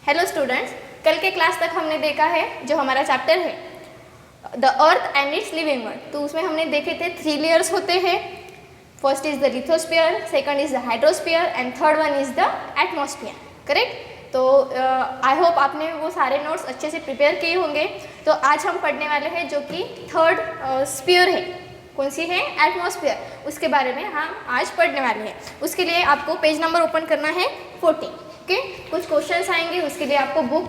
Hello students, कल के class तक हमने देखा है जो हमारा चैप्टर है the earth and it's living world. तो उसमें हमने देखे थे 3 लेयर्स होते हैं। First is the lithosphere, second is the hydrosphere and third one is the atmosphere. Correct. तो आई होप आपने वो सारे नोट्स अच्छे से प्रिपेयर किए होंगे। तो आज हम पढ़ने वाले हैं जो कि थर्ड स्फीयर है। कौन सी है? एटमॉस्फेयर। उसके बारे में हम आज पढ़ने वाले हैं। उसके लिए आपको पेज नंबर ओपन करना है 14। ओके, कुछ क्वेश्चंस आएंगे, उसके लिए आपको बुक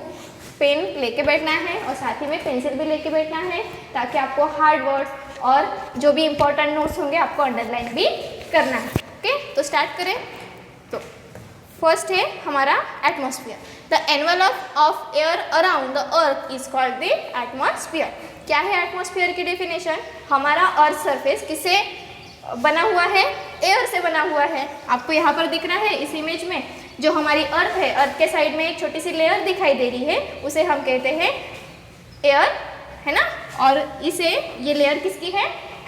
पेन लेके बैठना है और साथ ही में पेंसिल भी लेके बैठना है ताकि आपको हार्ड वर्ड्स और जो भी इंपॉर्टेंट नोट्स होंगे आपको अंडरलाइन भी करना है। ओके, तो स्टार्ट करें। तो फर्स्ट है हमारा atmosphere. The envelope of air around the earth is called the atmosphere. क्या है एटमॉस्फेयर की डेफिनेशन? हमारा अर्थ सरफेस किससे बना हुआ है? एयर से बना हुआ है। आपको यहाँ पर दिख रहा है इस इमेज में जो हमारी अर्थ है, अर्थ के साइड में एक छोटी सी लेयर दिखाई दे रही है, उसे हम कहते हैं एयर, है ना। और इसे ये लेयर किसकी है?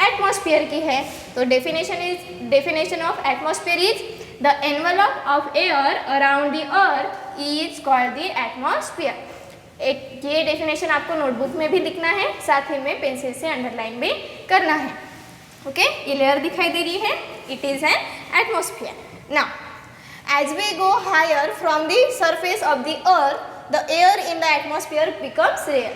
एटमॉस्फेयर की है। तो definition of atmosphere is the envelope of air around the earth is called the atmosphere. एक ये डेफिनेशन आपको नोटबुक में भी लिखना है, साथ ही में पेंसिल से अंडरलाइन भी करना है। ओके, ये लेयर दिखाई दे रही है, it is an atmosphere. Now as we go higher from the surface of the earth, the air in the atmosphere becomes rare।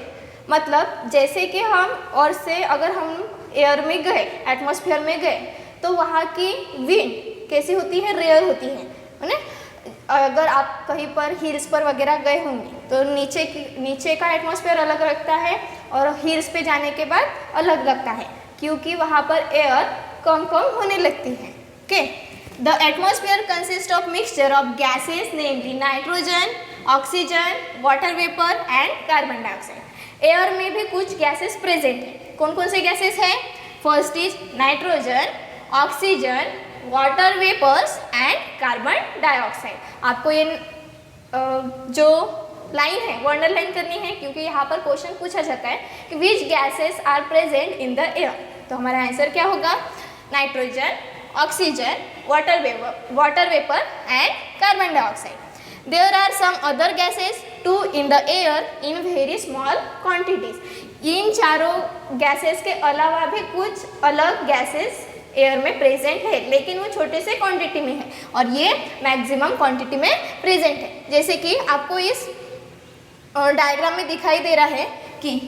मतलब जैसे कि हम और से अगर हम एयर में गए, एटमॉस्फेयर में गए, तो वहाँ की विंड कैसी होती है? रेयर होती है ना। अगर आप कहीं पर हिल्स पर वगैरह गए होंगे तो नीचे का एटमॉस्फेयर अलग लगता है और हिल्स पे जाने के बाद अलग लगता है, क्योंकि वहाँ पर एयर कम होने लगती है। Okay, The atmosphere consists of mixture of gases namely nitrogen, oxygen, water vapor and carbon dioxide। Air में भी कुछ गैसेस प्रेजेंट है। कौन कौन से गैसेस हैं? First is nitrogen, oxygen, water vapours and carbon dioxide. आपको ये जो लाइन है वो अंडरलाइन करनी है, क्योंकि यहाँ पर क्वेश्चन पूछा जाता है कि which gases are present in the air. तो हमारा आंसर क्या होगा? Nitrogen, oxygen, water vapor and carbon dioxide। There are some other gases too in the air in very small quantities। इन चारों गैसेस के अलावा भी कुछ अलग गैसेस एयर में प्रेजेंट है, लेकिन वो छोटे से क्वांटिटी में है और ये मैक्सिमम क्वांटिटी में प्रेजेंट है। जैसे कि आपको इस डायग्राम में दिखाई दे रहा है कि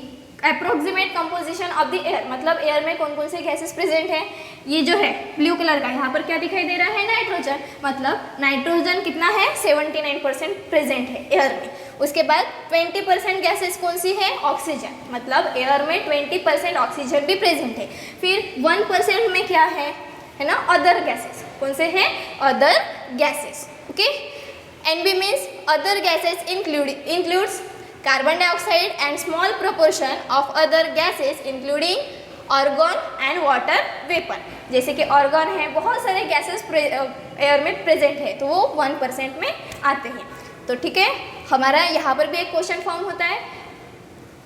approximate composition of the air, मतलब एयर में कौन कौन से गैसेस प्रेजेंट हैं। ये जो है ब्लू कलर का, यहाँ पर क्या दिखाई दे रहा है? नाइट्रोजन। मतलब नाइट्रोजन कितना है? 79% प्रेजेंट है एयर में। उसके बाद 20% गैसेस कौन सी है? ऑक्सीजन। मतलब एयर में 20% ऑक्सीजन भी प्रेजेंट है। फिर 1% में क्या है ना? Other gases. कौन से हैं? Other gases. Okay, NB means other gases includes carbon dioxide and small proportion of other gases including argon and water vapor। जैसे कि argon है, बहुत सारे गैसेस एयर में प्रेजेंट है, तो वो 1% में आते हैं। तो ठीक है, हमारा यहाँ पर भी एक क्वेश्चन फॉर्म होता है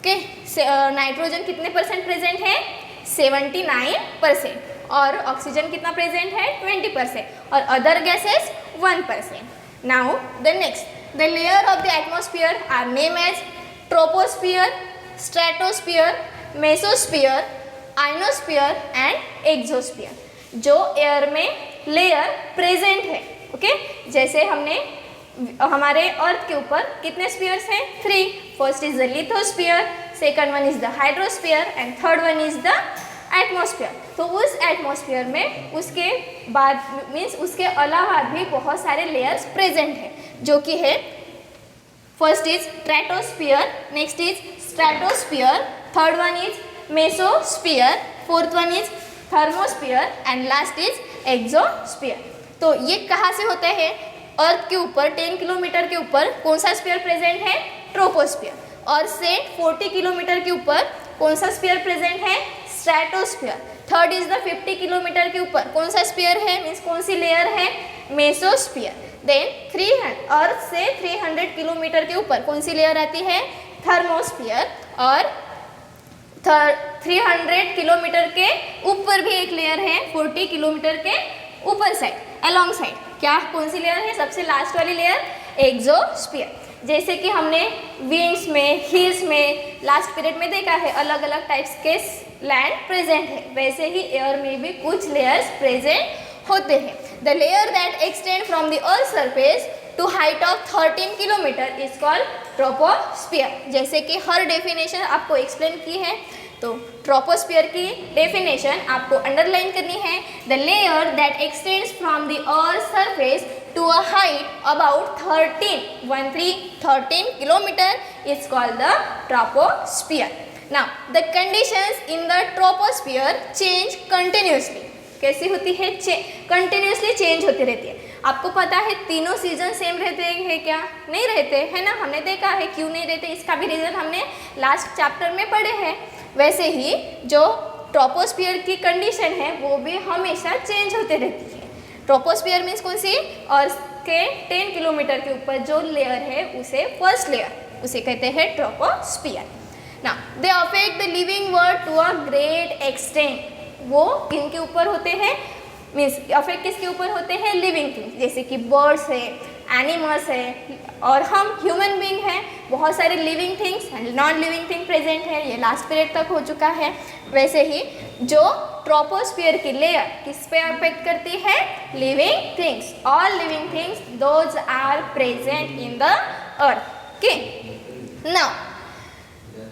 कि नाइट्रोजन कितने परसेंट प्रेजेंट है? 79%। और ऑक्सीजन कितना प्रेजेंट है? 20%। और other gases 1%। Now the next, the layer of the atmosphere are named as troposphere, stratosphere, mesosphere, ionosphere and exosphere। जो एयर में लेयर प्रेजेंट है। ओके, जैसे हमने हमारे अर्थ के ऊपर कितने स्फीयर्स हैं? 3। First is the lithosphere, second one is the hydrosphere and third one is the atmosphere. तो उस एटमॉस्फेयर में उसके बाद मीन्स उसके अलावा भी बहुत सारे लेयर्स प्रेजेंट हैं, जो कि है first is stratosphere, next is stratosphere, third one is mesosphere, fourth one is thermosphere and last is exosphere. तो ये कहाँ से होता है? अर्थ के ऊपर 10 किलोमीटर के ऊपर कौन सा स्फीयर प्रेजेंट है? ट्रोपोस्फीयर। और से 40 किलोमीटर के ऊपर कौन सा स्फीयर प्रेजेंट है? Stratosphere. Third is the 50 kilometre के ऊपर कौन सा स्फीयर है? मीन्स कौन सी लेयर है? मेसोस्फीयर। देन 300 अर्थ से 300 किलोमीटर के ऊपर कौन सी लेयर आती है? थर्मोस्फीयर। और 300 किलोमीटर के ऊपर भी एक लेयर है 40 किलोमीटर के ऊपर साइड, अलॉन्ग साइड। क्या कौन सी लेयर है? सबसे लास्ट वाली लेयर एक्सोस्फीयर। जैसे कि हमने विंग्स में, हिल्स में लास्ट पीरियड में देखा है अलग अलग टाइप्स के लैंड प्रेजेंट है, वैसे ही एयर में भी कुछ लेयर्स प्रेजेंट होते हैं। The layer that extend from the earth surface to height of 13 kilometre is called troposphere. जैसे कि हर डेफिनेशन आपको एक्सप्लेन की है, तो ट्रोपोस्फियर की डेफिनेशन आपको अंडरलाइन करनी है। The layer that extends from the earth surface to a height about 13 kilometre is called the troposphere. Now the conditions in the troposphere change continuously. कैसी होती है? कंटिन्यूसली चेंज होती रहती है। आपको पता है तीनों सीजन सेम रहते हैं क्या? नहीं रहते, है ना? हमने देखा है क्यों नहीं रहते, इसका भी रीज़न हमने लास्ट चैप्टर में पढ़े हैं। वैसे ही जो ट्रोपोस्फियर की कंडीशन है वो भी हमेशा चेंज होते रहती है। ट्रोपोस्फियर मीन्स कौन सी? अर्थ के 10 किलोमीटर के ऊपर जो लेयर है उसे फर्स्ट लेयर, उसे कहते हैं troposphere. Now they affect the living world to a great extent. वो किनके ऊपर होते हैं? मीन्स अफेक्ट किसके ऊपर होते हैं? लिविंग थिंग्स, जैसे कि बर्ड्स है, एनिमल्स है, और हम ह्यूमन बीइंग हैं। बहुत सारे living things and non living thing present है, ये लास्ट पीरियड तक हो चुका है। वैसे ही जो ट्रोपोस्फियर की लेयर किस पे अफेक्ट करती है? Living things. All living things those are present in the earth. Okay, now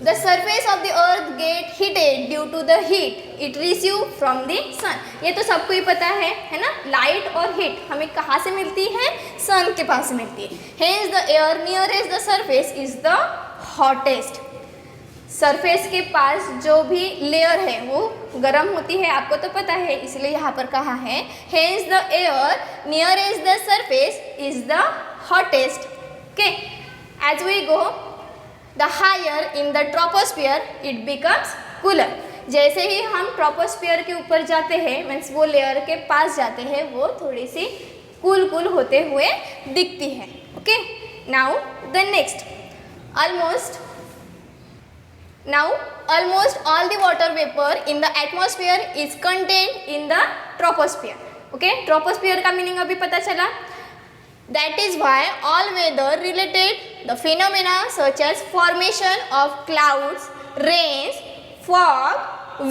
the surface of the earth get heated due to the heat it receive from the sun। ये तो सबको ही पता है ना? लाइट और heat हमें कहाँ से मिलती है? सन के पास से मिलती है। Hence the air nearest the surface is the hottest। Surface के पास जो भी लेयर है वो गर्म होती है, आपको तो पता है, इसलिए यहाँ पर कहा है Hence the air nearest the surface is the hottest। Okay, as we go the higher in the troposphere it becomes cooler। जैसे ही हम ट्रोपोस्फियर के ऊपर जाते हैं, मीन्स वो लेयर के पास जाते हैं, वो थोड़ी सी कूल होते हुए दिखती है। Okay, now the next, almost all the water vapor in the atmosphere is contained in the troposphere। Okay, troposphere का मीनिंग अभी पता चला। That is why all weather related the phenomena such as formation of clouds, rains, fog,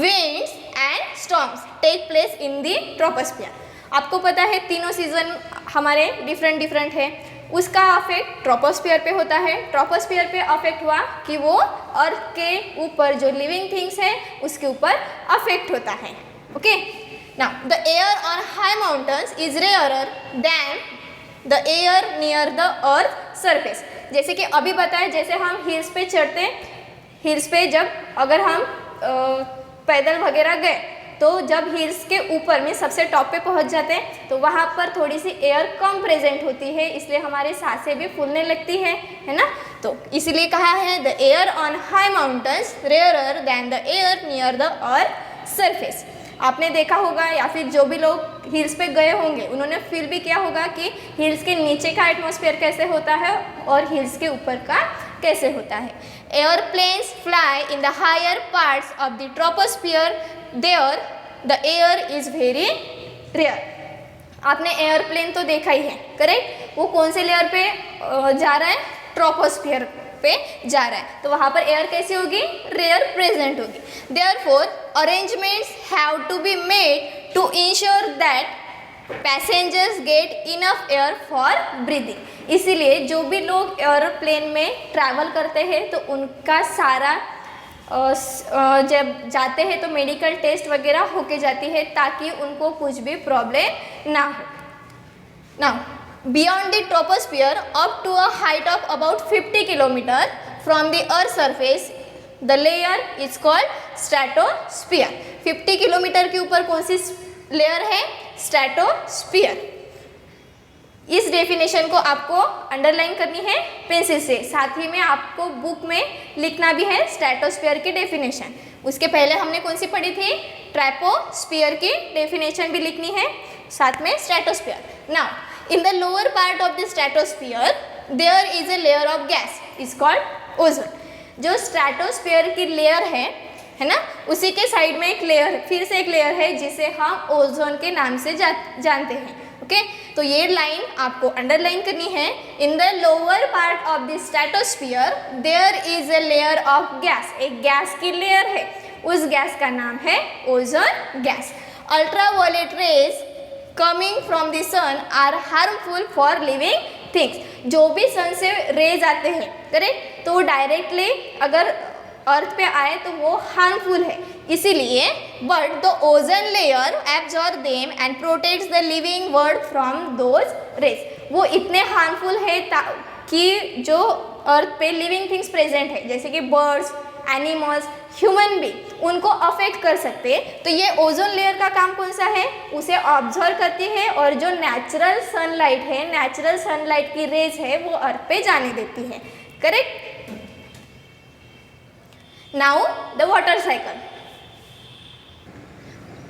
winds and storms take place in the troposphere। आपको पता है तीनों season हमारे different है, उसका अफेक्ट ट्रोपोस्फियर पे होता है। ट्रोपोस्फियर पे अफेक्ट हुआ कि वो अर्थ के ऊपर जो लिविंग थिंग्स है उसके ऊपर अफेक्ट होता है। Okay, now the air on high mountains is rarer than the air near the earth surface. जैसे कि अभी बताया, जैसे हम हिल्स पे चढ़ते हैं, हिल्स पे जब अगर हम पैदल वगैरह गए तो जब हिल्स के ऊपर में सबसे टॉप पे पहुंच जाते हैं तो वहाँ पर थोड़ी सी एयर कम प्रेजेंट होती है, इसलिए हमारी सांसें भी फूलने लगती है ना? तो इसलिए कहा है the air on high mountains rarer than the air near the earth surface. आपने देखा होगा या फिर जो भी लोग हिल्स पे गए होंगे उन्होंने फील भी किया होगा कि हिल्स के नीचे का एटमॉस्फेयर कैसे होता है और हिल्स के ऊपर का कैसे होता है। Airplanes fly in the higher parts of the troposphere, there the air is very rare. आपने एयरप्लेन तो देखा ही है, करेक्ट? वो कौन से लेयर पे जा रहा है? ट्रोपोस्फियर पे जा रहा है, तो वहाँ पर एयर कैसी होगी? रेयर प्रेजेंट होगी। Therefore arrangements have to be made to ensure that passengers get enough air for breathing. इसीलिए जो भी लोग एयरप्लेन में ट्रैवल करते हैं तो उनका सारा जब जाते हैं तो मेडिकल टेस्ट वगैरह होके जाती है ताकि उनको कुछ भी प्रॉब्लम ना हो। Now beyond the troposphere up to a height of about 50 kilometre from the earth surface the layer is called stratosphere. 50 kilometre के ऊपर कौन सी लेयर है? स्ट्रेटोस्फियर। इस डेफिनेशन को आपको अंडरलाइन करनी है पेंसिल से, साथ ही में आपको बुक में लिखना भी है स्ट्रेटोस्फियर की डेफिनेशन। उसके पहले हमने कौन सी पढ़ी थी? ट्रोपोस्फियर की डेफिनेशन भी लिखनी है, साथ में stratosphere. Now in the lower part of the stratosphere there is a layer of gas is called ozone. जो स्ट्रेटोस्फियर की लेयर है ना, उसी के साइड में एक लेयर, फिर से एक लेयर है जिसे हम ओजोन के नाम से जानते हैं। ओके तो ये लाइन आपको अंडरलाइन करनी है। In the lower part of the stratosphere there is a layer of gas, एक गैस की लेयर है, उस गैस का नाम है ozone gas. Ultraviolet rays coming from the sun are harmful for living things, जो भी सन से रेज आते हैं करेक्ट, तो डायरेक्टली अगर अर्थ पे आए तो वो हार्मफुल है, इसीलिए but the ozone layer absorb them and protects the living world from those rays. वो इतने हार्मफुल है कि जो अर्थ पे लिविंग थिंग्स प्रेजेंट है जैसे कि बर्ड्स, एनिमल्स, ह्यूमन भी उनको अफेक्ट कर सकते हैं। तो ये ओजोन लेयर का काम कौन सा है, उसे ऑब्जर्व करती है और जो नेचुरल सनलाइट है, नेचुरल सनलाइट की रेज है वो अर्थ पे जाने देती है, correct. Now the water cycle.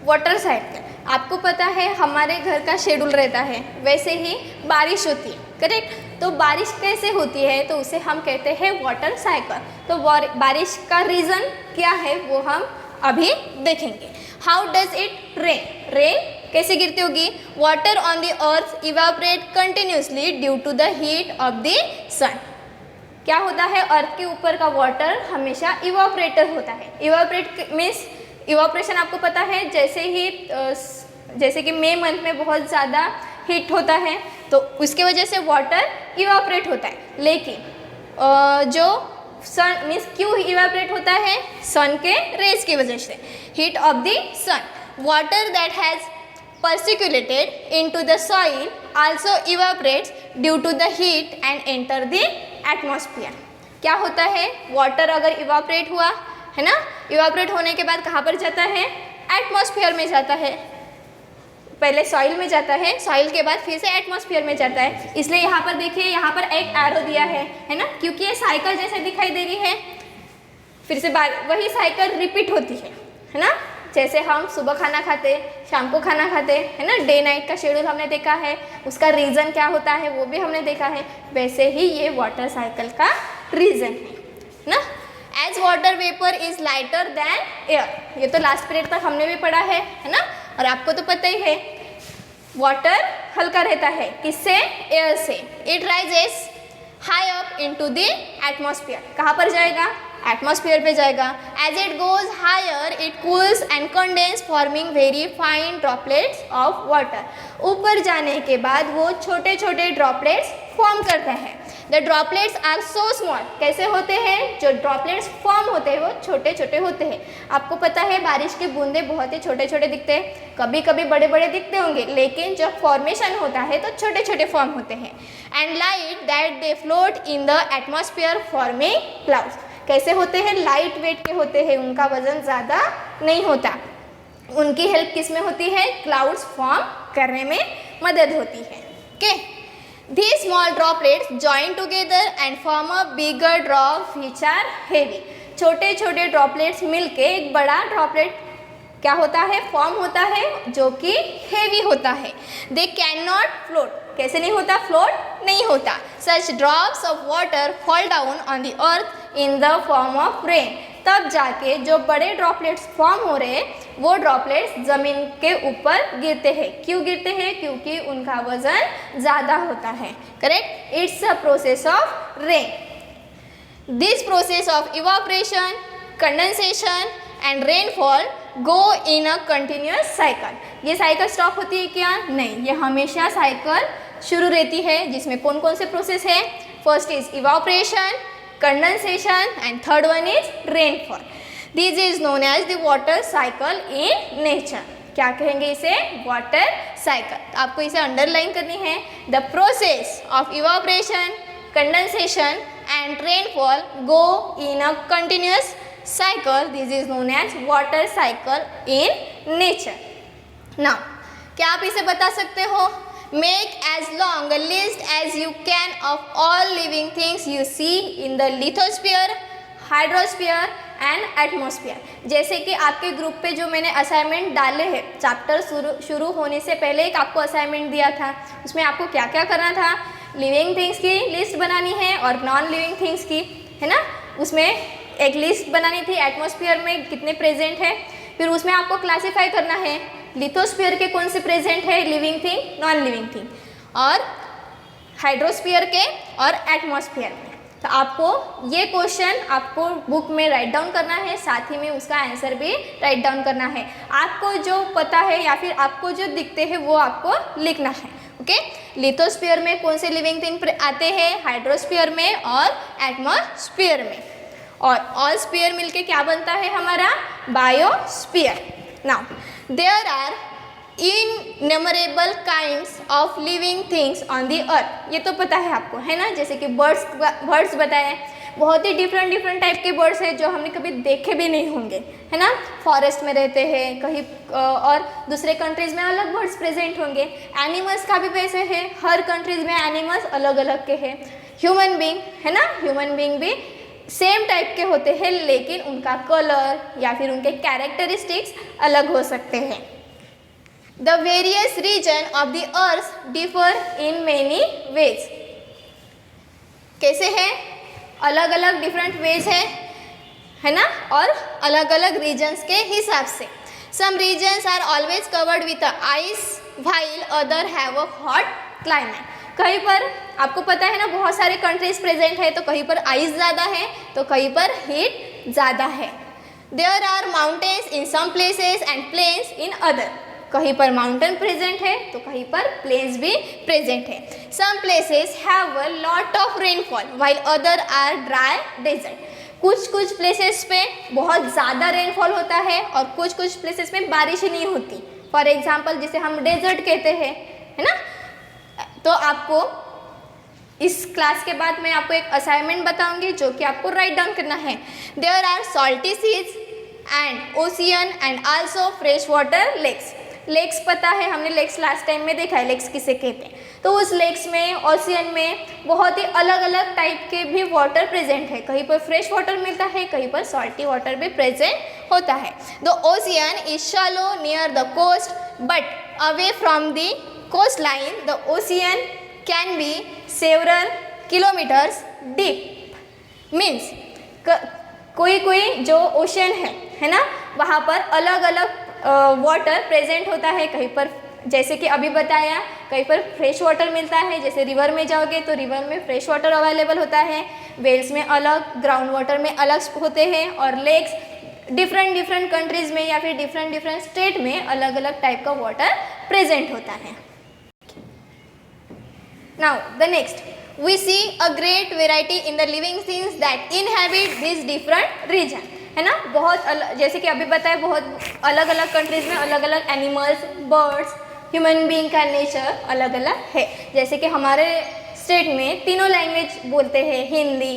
Water cycle आपको पता है हमारे घर का शेड्यूल रहता है, वैसे ही बारिश होती है करेक्ट। तो बारिश कैसे होती है तो उसे हम कहते हैं वाटर साइकिल। तो बारिश का रीज़न क्या है वो हम अभी देखेंगे। How does it rain, rain कैसे गिरती होगी, water on the earth evaporate continuously due to the heat of the sun. क्या होता है, अर्थ के ऊपर का वाटर हमेशा इवापोरेटर होता है। इवापोरेट मीन्स इवापोरेशन आपको पता है, जैसे कि मई मंथ में बहुत ज़्यादा हीट होता है तो उसके वजह से वाटर इवापोरेट होता है। लेकिन जो सन मीन्स क्यों इवापोरेट होता है, सन के रेज की वजह से, heat of the sun. Water that has percolated into the soil also evaporates due to the heat and enter the atmosphere. क्या होता है, वाटर अगर इवापोरेट हुआ है ना, इवापोरेट होने के बाद कहाँ पर जाता है, एटमॉस्फेयर में जाता है। पहले सॉइल में जाता है, सॉइल के बाद फिर से एटमॉस्फेयर में जाता है। इसलिए यहाँ पर देखिए, यहाँ पर एक एरो दिया है ना, क्योंकि ये साइकिल जैसे दिखाई दे रही है। फिर से वही साइकिल रिपीट होती है ना। जैसे हम सुबह खाना खाते, शाम को खाना खाते है ना, डे नाइट का शेड्यूल हमने देखा है, उसका रीज़न क्या होता है वो भी हमने देखा है। वैसे ही ये वाटर साइकिल का रीज़न है ना। As water vapour is lighter than air, ये तो लास्ट पीरियड पर हमने भी पढ़ा है ना। और आपको तो पता ही है वाटर हल्का रहता है, किससे, एयर से। It rises high up into the atmosphere, कहाँ पर जाएगा, एटमॉस्फेयर पे जाएगा। As it goes higher it cools and condense forming very fine droplets of water. ऊपर जाने के बाद वो छोटे छोटे ड्रॉपलेट्स फॉर्म करते हैं। The droplets are so small, कैसे होते हैं, जो ड्रॉपलेट्स फॉर्म होते हैं वो छोटे छोटे होते हैं। आपको पता है बारिश के बूंदे बहुत ही छोटे छोटे दिखते हैं, कभी कभी बड़े बड़े दिखते होंगे, लेकिन जब फॉर्मेशन होता है तो छोटे छोटे फॉर्म होते हैं। And light that they float in the atmosphere forming clouds. कैसे होते हैं, लाइट वेट के होते हैं, उनका वजन ज़्यादा नहीं होता। उनकी हेल्प किस में होती है, क्लाउड्स फॉर्म करने में मदद होती है। Okay, these small droplets join together and form a bigger drop which are heavy। छोटे छोटे ड्रॉपलेट्स मिलके एक बड़ा ड्रॉपलेट क्या होता है, फॉर्म होता है, जो कि हेवी होता है। दे कैन नॉट फ्लोट, कैसे नहीं होता, फ्लोट नहीं होता। Such drops of water fall down on the earth in the form of rain. तब जाके जो बड़े ड्रॉपलेट्स फॉर्म हो रहे हैं वो ड्रॉपलेट्स ज़मीन के ऊपर गिरते हैं। क्यों गिरते हैं, क्योंकि उनका वजन ज़्यादा होता है, correct. It's a process of rain. This process of evaporation, condensation and rainfall go in a continuous cycle. ये साइकिल स्टॉप होती है क्या, नहीं, ये हमेशा साइकिल शुरू रहती है। जिसमें कौन कौन से प्रोसेस है, first is evaporation, condensation and third one is rainfall. This is known as the water cycle in nature. क्या कहेंगे इसे, वाटर साइकिल। आपको इसे अंडरलाइन करनी है। The process of evaporation, condensation and rainfall go in a continuous cycle. This is known as water cycle in nature. Now, क्या आप इसे बता सकते हो, make as long a list as you can of all living things you see in the lithosphere, hydrosphere and atmosphere। जैसे कि आपके group पे जो मैंने असाइनमेंट डाले हैं, चैप्टर शुरू होने से पहले एक आपको असाइनमेंट दिया था, उसमें आपको क्या क्या करना था, लिविंग थिंग्स की लिस्ट बनानी है और नॉन लिविंग थिंग्स की, है ना। उसमें एक लिस्ट बनानी थी, एटमॉस्फेयर में कितने प्रेजेंट है, फिर उसमें आपको क्लासीफाई करना है लिथोस्फीयर के कौन से प्रेजेंट है, living thing, non living thing, और हाइड्रोस्फीयर के और एटमॉस्फेयर में। तो आपको ये क्वेश्चन आपको बुक में राइट डाउन करना है, साथ ही में उसका आंसर भी राइट डाउन करना है। आपको जो पता है या फिर आपको जो दिखते हैं वो आपको लिखना है। ओके, लिथोस्फीयर में कौन से लिविंग थिंग आते हैं, हाइड्रोस्फीयर में और एटमॉस्फेयर में, और ऑल स्फीयर मिलके क्या बनता है हमारा, biosphere. Now there are innumerable kinds of living things on the earth. ये तो पता है आपको, है ना, जैसे कि बर्ड्स बताए, बहुत ही डिफरेंट टाइप के बर्ड्स हैं जो हमने कभी देखे भी नहीं होंगे, है ना, फॉरेस्ट में रहते हैं कहीं, और दूसरे कंट्रीज़ में अलग बर्ड्स प्रेजेंट होंगे। एनिमल्स का भी वैसे है, हर कंट्रीज़ में एनिमल्स अलग अलग के हैं। ह्यूमन बींग, है ना, ह्यूमन बींग भी सेम टाइप के होते हैं, लेकिन उनका कलर या फिर उनके कैरेक्टरिस्टिक्स अलग हो सकते हैं। The various region of the earth differ in many ways. कैसे है, अलग अलग डिफरेंट वेज है ना, और अलग अलग रीजन्स के हिसाब से। Some regions are always covered with ice while other have a hot climate. कहीं पर आपको पता है ना, बहुत सारे कंट्रीज प्रेजेंट है, तो कहीं पर आइस ज़्यादा है तो कहीं पर हीट ज़्यादा है। There are mountains in some places and plains in other. कहीं पर माउंटेन प्रेजेंट है तो कहीं पर प्लेन्स भी प्रेजेंट है। Some places have a lot of rainfall while other are dry desert. कुछ प्लेसेस पे बहुत ज़्यादा रेनफॉल होता है और कुछ प्लेसेस में बारिश ही नहीं होती। फॉर एग्जाम्पल जिसे हम डेजर्ट कहते हैं, है ना। तो आपको इस क्लास के बाद मैं आपको एक असाइनमेंट बताऊंगी जो कि आपको राइट डाउन करना है। There are salty seas and ocean and also fresh water lakes. Lakes पता है, हमने लेक्स लास्ट टाइम में देखा है, लेक्स किसे कहते हैं। तो उस लेक्स में, ओशियन में बहुत ही अलग अलग टाइप के भी वाटर प्रेजेंट है। कहीं पर फ्रेश वाटर मिलता है, कहीं पर सॉल्टी वाटर भी प्रेजेंट होता है। The ocean is shallow near the coast but away from the coast line the ocean can be several kilometres deep. Means कोई जो ओशियन है ना, वहाँ पर अलग अलग वाटर प्रेजेंट होता है। कहीं पर जैसे कि अभी बताया, कहीं पर फ्रेश वाटर मिलता है, जैसे रिवर में जाओगे तो रिवर में फ्रेश वाटर अवेलेबल होता है, वेल्स में अलग, ग्राउंड वाटर में अलग होते हैं, और लेक्स डिफरेंट कंट्रीज़ में या फिर डिफरेंट स्टेट में अलग अलग टाइप का वाटर प्रेजेंट होता है। Now the next, we see a great variety in the living things that inhabit these different region, है ना। बहुत जैसे कि अभी बताया, बहुत अलग अलग कंट्रीज़ में अलग अलग एनिमल्स, बर्ड्स, ह्यूमन बीइंग का नेचर अलग अलग है। जैसे कि हमारे स्टेट में तीनों लैंग्वेज बोलते हैं, हिंदी,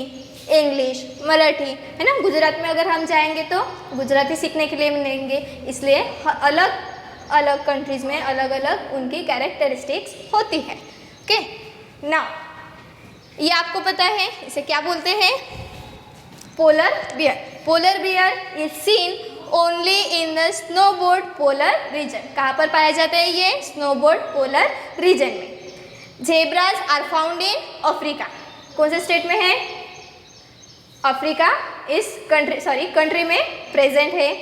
इंग्लिश, मराठी, है ना। गुजरात में अगर हम जाएंगे तो गुजराती सीखने के लिए मिलेंगे, इसलिए अलग अलग कंट्रीज़ में अलग अलग उनकी कैरेक्टरिस्टिक्स होती है। ओके, नाउ ये आपको पता है, इसे क्या बोलते हैं, polar bear. Polar bear is seen only in the snowboard polar region. कहाँ पर पाया जाता है ये, स्नोबोर्ड पोलर रीजन में। Zebras are found in Africa. कौन से स्टेट में है, अफ्रीका इस कंट्री में प्रेजेंट है।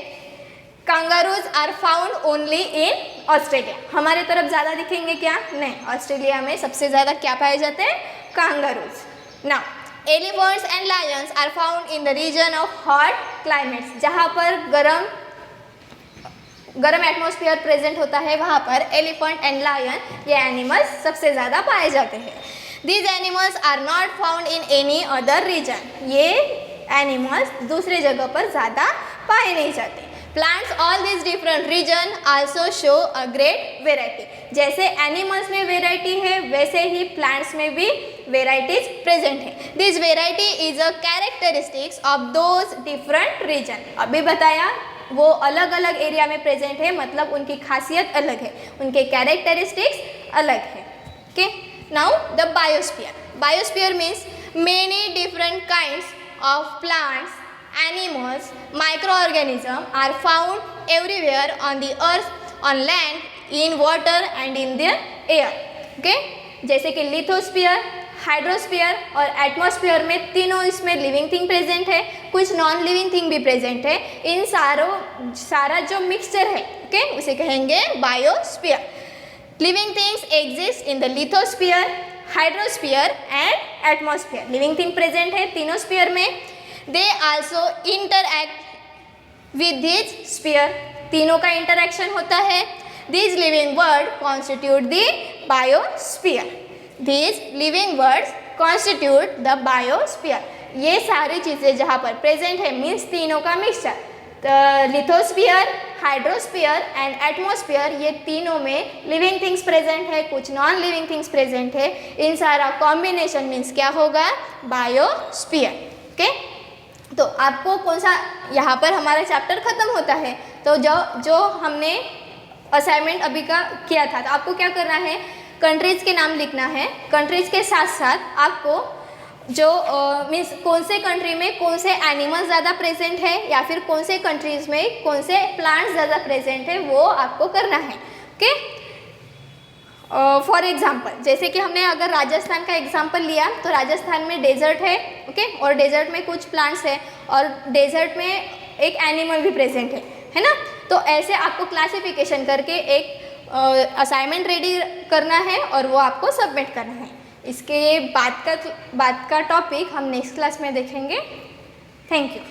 Kangaroos are found only in Australia. हमारे तरफ ज़्यादा दिखेंगे क्या, नहीं, ऑस्ट्रेलिया में सबसे ज़्यादा क्या पाए जाते हैं, kangaroos. Now elephants and lions are found in the region of hot climates. जहाँ पर गर्म एटमॉस्फेयर प्रेजेंट होता है, वहाँ पर एलिफेंट एंड लायन ये एनिमल्स सबसे ज़्यादा पाए जाते हैं। These animals are not found in any other region. ये एनिमल्स दूसरी जगह पर ज़्यादा पाए नहीं जाते। Plants all this different region also show a great variety. जैसे एनिमल्स में वेराइटी है, वैसे ही प्लांट्स में भी वेराइटीज प्रेजेंट है। This variety is a characteristics of those different region. अभी बताया, वो अलग अलग एरिया में प्रेजेंट है, मतलब उनकी खासियत अलग है, उनके कैरेक्टरिस्टिक्स अलग है। Okay, now the biosphere. Biosphere means many different kinds of plants, animals, microorganisms are found everywhere on the earth, on land, in water and in the air. Okay, जैसे कि लिथोस्फीयर, हाइड्रोस्फीयर और atmosphere में तीनों इसमें living thing present है, कुछ non living thing भी present है। इन सारा जो मिक्सचर है, ओके, उसे कहेंगे biosphere. Living things exist in the lithosphere, hydrosphere and atmosphere. Living thing present है तीनों स्फीयर में। They also interact with this sphere, तीनों का इंटरेक्शन होता है। These living words constitute the biosphere. These living words constitute the biosphere. ये सारी चीज़ें जहाँ पर प्रेजेंट है मीन्स तीनों का mixture, lithosphere, hydrosphere and atmosphere, ये तीनों में लिविंग थिंग्स प्रेजेंट है, कुछ नॉन लिविंग थिंग्स प्रेजेंट है। इन सारा कॉम्बिनेशन मीन्स क्या होगा? बायोस्फीयर। ओके, तो आपको कौन सा, यहाँ पर हमारा चैप्टर खत्म होता है, तो जो हमने असाइनमेंट अभी का किया था, तो आपको क्या करना है, कंट्रीज के नाम लिखना है। कंट्रीज के साथ साथ आपको जो मीन्स कौन से कंट्री में कौन से एनिमल्स ज़्यादा प्रेजेंट है या फिर कौन से कंट्रीज में कौन से प्लांट्स ज़्यादा प्रेजेंट है, वो आपको करना है। ओके, फॉर एग्जाम्पल, जैसे कि हमने अगर राजस्थान का एग्जाम्पल लिया तो राजस्थान में डेजर्ट है, ओके, और डेजर्ट में कुछ प्लांट्स है और डेजर्ट में एक एनिमल भी प्रेजेंट है ना। तो ऐसे आपको क्लासिफिकेशन करके एक असाइनमेंट रेडी करना है और वो आपको सबमिट करना है। इसके बाद का टॉपिक हम नेक्स्ट क्लास में देखेंगे। Thank you.